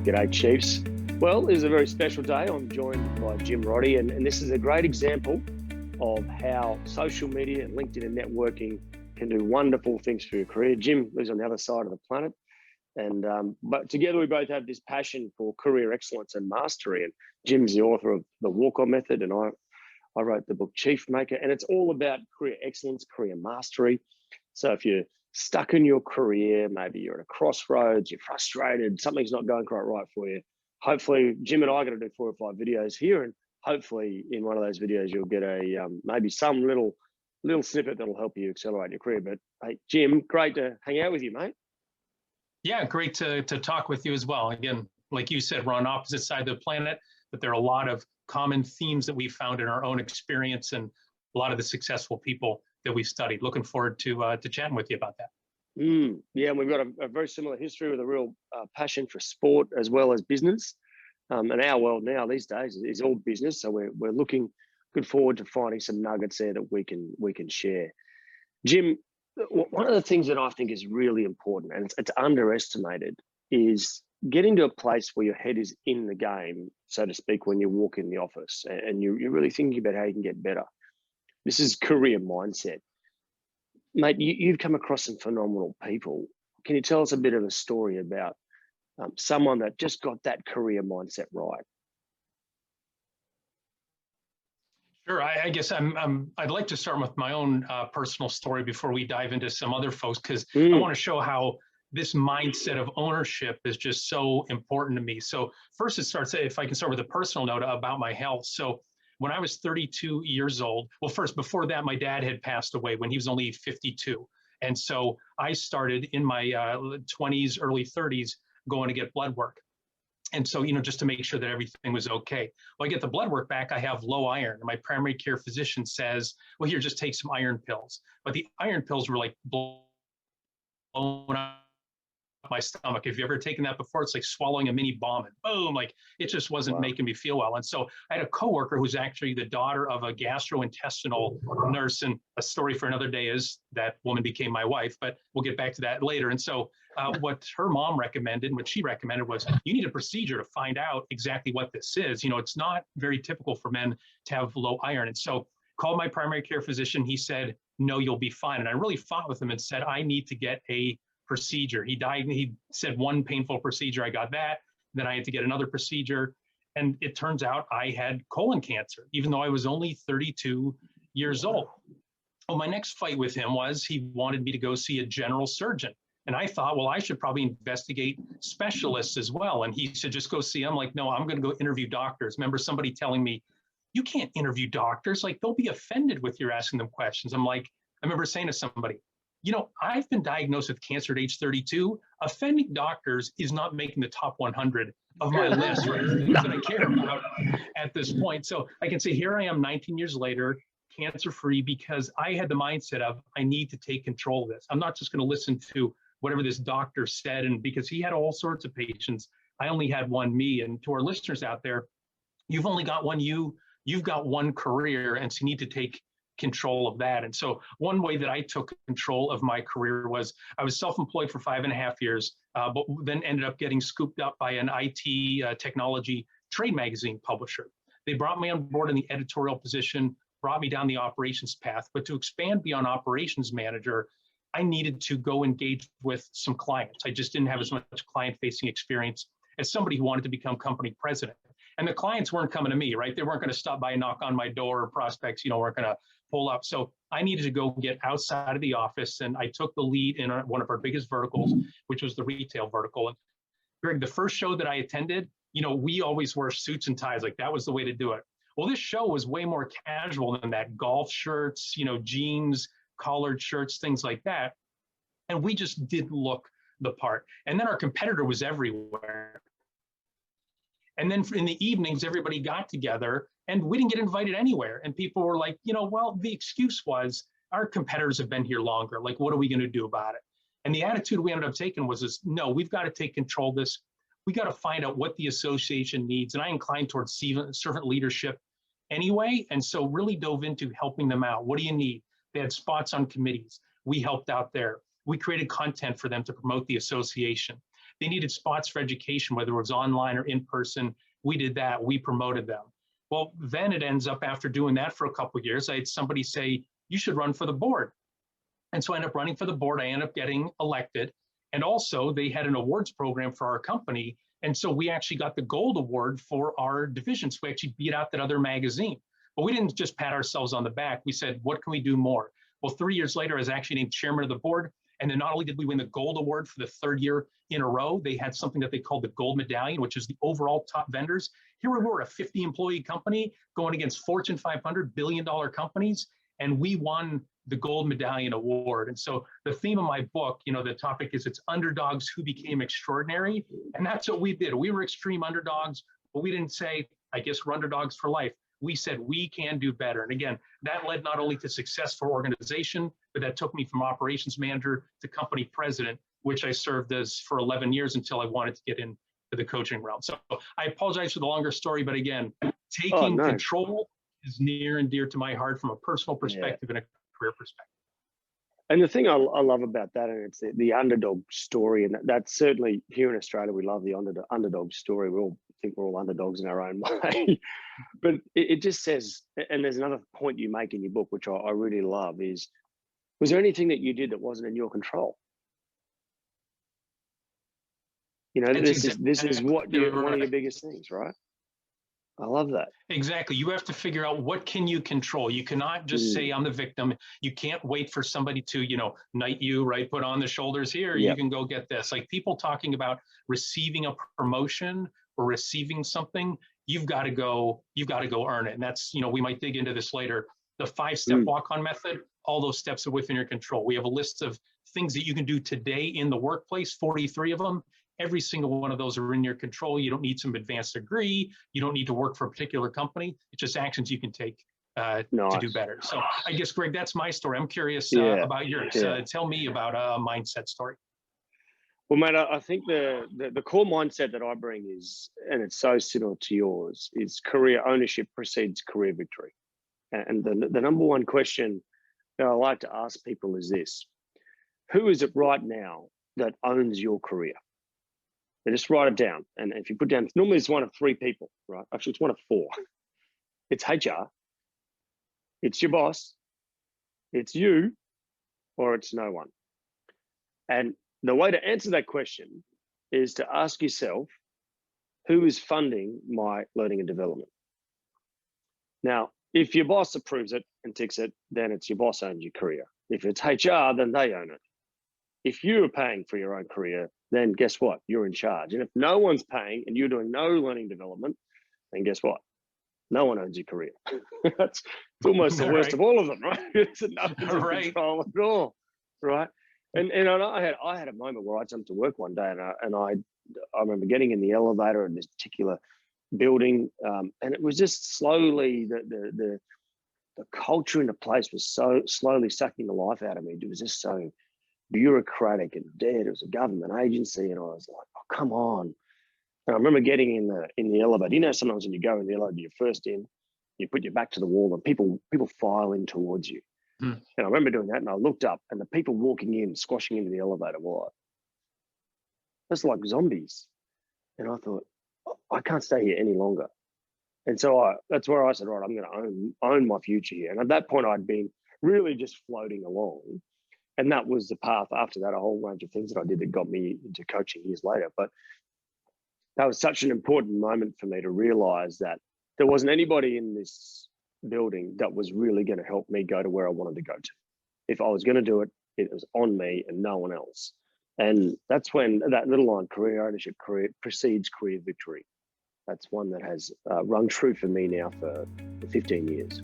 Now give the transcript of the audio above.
G'day, Chiefs. Well, it is a very special day. I'm joined by Jim Roddy, and this is a great example of how social media and LinkedIn and networking can do wonderful things for your career. Jim lives on the other side of the planet, and but together we both have this passion for career excellence and mastery. And Jim's the author of The Walk-On Method, and I wrote the book Chief Maker, and it's all about career excellence, career mastery. So if you're stuck in your career, maybe you're at a crossroads, you're frustrated, something's not going quite right for you. Hopefully, Jim and I are going to do 4 or 5 videos here, and hopefully in one of those videos you'll get a maybe some little snippet that'll help you accelerate your career. But hey, Jim, great to hang out with you, mate. Yeah, great to talk with you as well. Again, like you said, we're on opposite sides of the planet, but there are a lot of common themes that we've found in our own experience and a lot of the successful people that we've studied. Looking forward to chatting with you about that. Yeah, and we've got a very similar history with a real passion for sport as well as business. And our world now these days is all business, so we're looking good forward to finding some nuggets there that we can share. Jim, one of the things that I think is really important, and it's underestimated, is getting to a place where your head is in the game, so to speak, when you walk in the office and you're really thinking about how you can get better. This is career mindset. Mate, you've come across some phenomenal people. Can you tell us a bit of a story about someone that just got that career mindset right? Sure. I guess I'd like to start with my own personal story before we dive into some other folks, because I want to show how this mindset of ownership is just so important to me. So first it starts, if I can start with a personal note about my health. So when I was 32 years old, well, first, before that, my dad had passed away when he was only 52. And so I started in my 20s, early 30s, going to get blood work. And so, just to make sure that everything was okay. Well, I get the blood work back, I have low iron. And my primary care physician says, well, here, just take some iron pills. But the iron pills were like blown up my stomach. If you've ever taken that before, it's like swallowing a mini bomb and boom, like it just wasn't making me feel well. And so I had a coworker who's actually the daughter of a gastrointestinal nurse, and a story for another day is that woman became my wife, but we'll get back to that later. And so what her mom recommended and what she recommended was, you need a procedure to find out exactly what this is. It's not very typical for men to have low iron. And so called my primary care physician. He said, no, you'll be fine. And I really fought with him and said, I need to get a procedure. He said one painful procedure. I got that. Then I had to get another procedure. And it turns out I had colon cancer, even though I was only 32 years old. Well, my next fight with him was he wanted me to go see a general surgeon. And I thought, well, I should probably investigate specialists as well. And he said, just go see them. Like, no, I'm going to go interview doctors. Remember somebody telling me, you can't interview doctors. Like, they'll be offended with you asking them questions. I'm like, I remember saying to somebody, I've been diagnosed with cancer at age 32. Offending doctors is not making the top 100 of my list, right? Things that I care about at this point. So I can say, here I am 19 years later, cancer-free, because I had the mindset of, I need to take control of this. I'm not just going to listen to whatever this doctor said. And because he had all sorts of patients, I only had one me. And to our listeners out there, you've only got one you've got one career, and so you need to take control of that. And so one way that I took control of my career was I was self-employed for 5.5 years, but then ended up getting scooped up by an IT technology trade magazine publisher. They brought me on board in the editorial position, brought me down the operations path. But to expand beyond operations manager, I needed to go engage with some clients. I just didn't have as much client-facing experience as somebody who wanted to become company president. And the clients weren't coming to me, right? They weren't going to stop by and knock on my door, or prospects, weren't going to pull up. So I needed to go get outside of the office, and I took the lead in one of our biggest verticals, which was the retail vertical. And Greg, the first show that I attended, we always wear suits and ties, like that was the way to do it. Well, this show was way more casual than that. Golf shirts, jeans, collared shirts, things like that. And we just didn't look the part. And then our competitor was everywhere. And then in the evenings, everybody got together and we didn't get invited anywhere. And people were like, well, the excuse was our competitors have been here longer. Like, what are we going to do about it? And the attitude we ended up taking was this, no, we've got to take control of this. We got to find out what the association needs. And I inclined towards servant leadership anyway. And so really dove into helping them out. What do you need? They had spots on committees. We helped out there. We created content for them to promote the association. They needed spots for education, whether it was online or in person. We did that. We promoted them. Well, then it ends up, after doing that for a couple of years, I had somebody say, you should run for the board. And so I ended up running for the board. I ended up getting elected. And also they had an awards program for our company. And so we actually got the gold award for our division. So we actually beat out that other magazine. But we didn't just pat ourselves on the back. We said, what can we do more? Well, 3 years later, I was actually named chairman of the board. And then not only did we win the gold award for the third year in a row, they had something that they called the gold medallion, which is the overall top vendors. Here we were, a 50 employee company going against Fortune 500 billion-dollar companies. And we won the gold medallion award. And so the theme of my book, the topic is it's underdogs who became extraordinary. And that's what we did. We were extreme underdogs, but we didn't say, I guess we're underdogs for life. We said we can do better. And again, that led not only to success for organization, but that took me from operations manager to company president, which I served as for 11 years until I wanted to get into the coaching realm. So I apologize for the longer story, but again, taking control is near and dear to my heart from a personal perspective and a career perspective. And the thing I love about that, and it's the underdog story, and that's certainly here in Australia, we love the underdog story. We all think we're all underdogs in our own way. But it just says, and there's another point you make in your book, which I really love, is, was there anything that you did that wasn't in your control? This is one of your biggest things, right? I love that. Exactly. You have to figure out what can you control. You cannot just say I'm the victim. You can't wait for somebody to, knight you, right? Put on the shoulders here. Yep. You can go get this. Like people talking about receiving a promotion or receiving something, you've got to go earn it. And that's, we might dig into this later. The 5-step walk-on method, all those steps are within your control. We have a list of things that you can do today in the workplace, 43 of them. Every single one of those are in your control. You don't need some advanced degree. You don't need to work for a particular company. It's just actions you can take to do better. So I guess, Greg, that's my story. I'm curious about yours. Tell me about a mindset story. Well, mate, I think the core mindset that I bring is, and it's so similar to yours, is career ownership precedes career victory. And the number one question that I like to ask people is this: who is it right now that owns your career? And just write it down. And if you put down, normally it's one of 3 people, right? Actually, it's one of 4. It's HR, it's your boss, it's you, or it's no one. And the way to answer that question is to ask yourself, who is funding my learning and development? Now, if your boss approves it and ticks it, then it's your boss owns your career. If it's HR, then they own it. If you're paying for your own career, then guess what? You're in charge. And if no one's paying and you're doing no learning development, then guess what? No one owns your career. It's almost the worst of all of them, right? It's nothing to control at all, right? And I had a moment where I jumped to work one day, and I remember getting in the elevator in this particular building, and it was just slowly the culture in the place was so slowly sucking the life out of me. It was just so bureaucratic and dead. It was a government agency, and I was like, oh, come on. And I remember getting in the elevator. Sometimes when you go in the elevator, you're first in, you put your back to the wall, and people file in towards you. And I remember doing that, and I looked up, and the people walking in, squashing into the elevator, were like, that's like zombies. And I thought, I can't stay here any longer. And so that's where I said, right, I'm going to own my future here. And at that point, I'd been really just floating along. And that was the path after that, a whole range of things that I did that got me into coaching years later. But that was such an important moment for me to realize that there wasn't anybody in this building that was really going to help me go to where I wanted to go to. If I was going to do it, it was on me and no one else. And that's when that little line, career ownership, precedes career victory. That's one that has rung true for me now for 15 years.